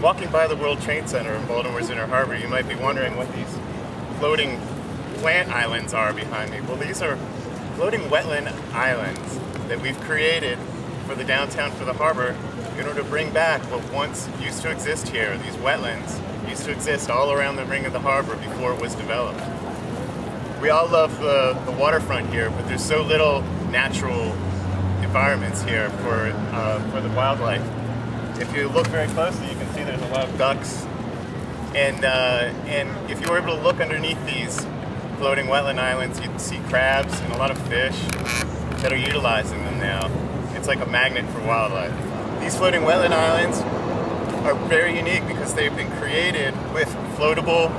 Walking by the World Trade Center in Baltimore's Inner Harbor, you might be wondering what these floating plant islands are behind me. Well, these are floating wetland islands that we've created for the downtown, for the harbor, in order to bring back what once used to exist here. These wetlands used to exist all around the ring of the harbor before it was developed. We all love the waterfront here, but there's so little natural environments here for the wildlife. If you look very closely, you can see there's a lot of ducks, and if you were able to look underneath these floating wetland islands, you'd see crabs and a lot of fish that are utilizing them now. It's like a magnet for wildlife. These floating wetland islands are very unique because they've been created with floatable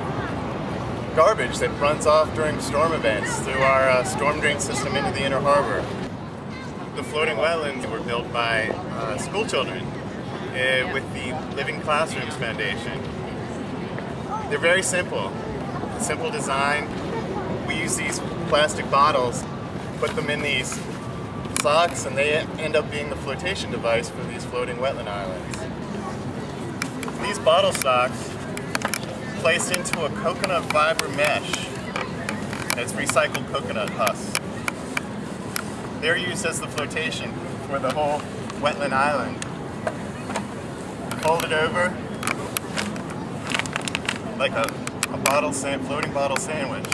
garbage that runs off during storm events through our storm drain system into the inner harbor. The floating wetlands were built by school children with the Living Classrooms Foundation. They're very simple design. We use these plastic bottles, put them in these socks, and they end up being the flotation device for these floating wetland islands. These bottle socks place into a coconut fiber mesh that's recycled coconut husks. They're used as the flotation for the whole wetland island. Fold it over like a floating bottle sandwich.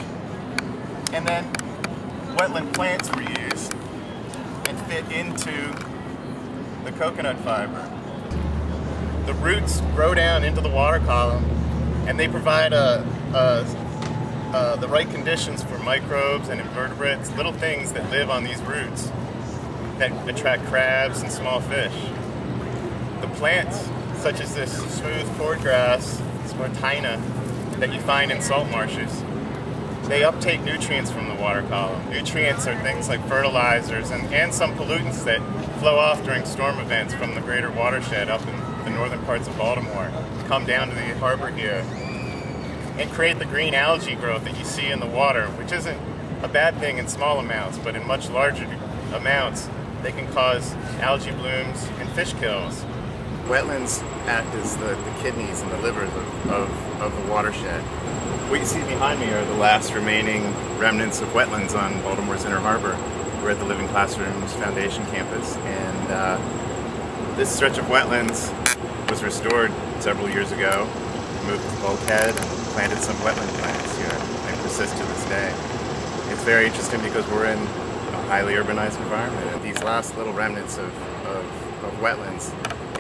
And then wetland plants were used and fit into the coconut fiber. The roots grow down into the water column, and they provide the right conditions for microbes and invertebrates, little things that live on these roots that attract crabs and small fish. The plants, such as this smooth cordgrass, Spartina, that you find in salt marshes, they uptake nutrients from the water column. Nutrients are things like fertilizers and some pollutants that flow off during storm events from the greater watershed up in the northern parts of Baltimore, come down to the harbor here, and create the green algae growth that you see in the water, which isn't a bad thing in small amounts, but in much larger amounts, they can cause algae blooms and fish kills. Wetlands act as the kidneys and the livers of the watershed. What you see behind me are the last remaining remnants of wetlands on Baltimore's Inner Harbor. We're at the Living Classrooms Foundation campus, and this stretch of wetlands was restored several years ago. Moved the bulkhead and planted some wetland plants here. They persist to this day. It's very interesting because we're in a highly urbanized environment, and these last little remnants of wetlands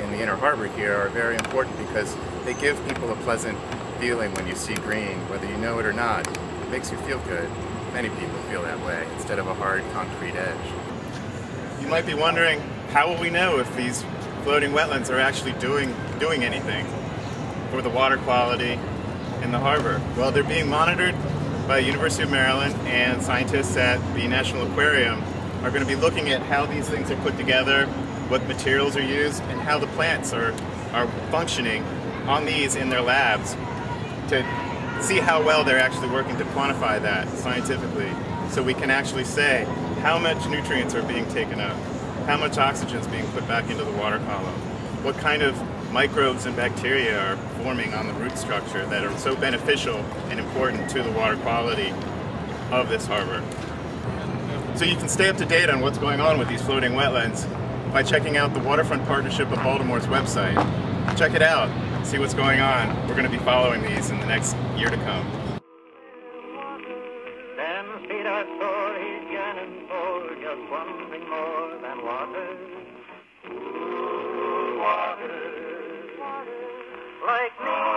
in the inner harbor here are very important because they give people a pleasant feeling when you see green, whether you know it or not. It makes you feel good. Many people feel that way, instead of a hard concrete edge. You might be wondering, how will we know if these floating wetlands are actually doing anything for the water quality in the harbor? Well, they're being monitored by the University of Maryland, and scientists at the National Aquarium are going to be looking at how these things are put together, what materials are used, and how the plants are functioning on these in their labs to see how well they're actually working to quantify that scientifically, so we can actually say how much nutrients are being taken up, how much oxygen is being put back into the water column, what kind of microbes and bacteria are forming on the root structure that are so beneficial and important to the water quality of this harbor. So you can stay up to date on what's going on with these floating wetlands by checking out the Waterfront Partnership of Baltimore's website. Check it out, see what's going on. We're going to be following these in the next year to come. 10 feet or so he's yearning for, just one thing more than water. Ooh, water. Like me.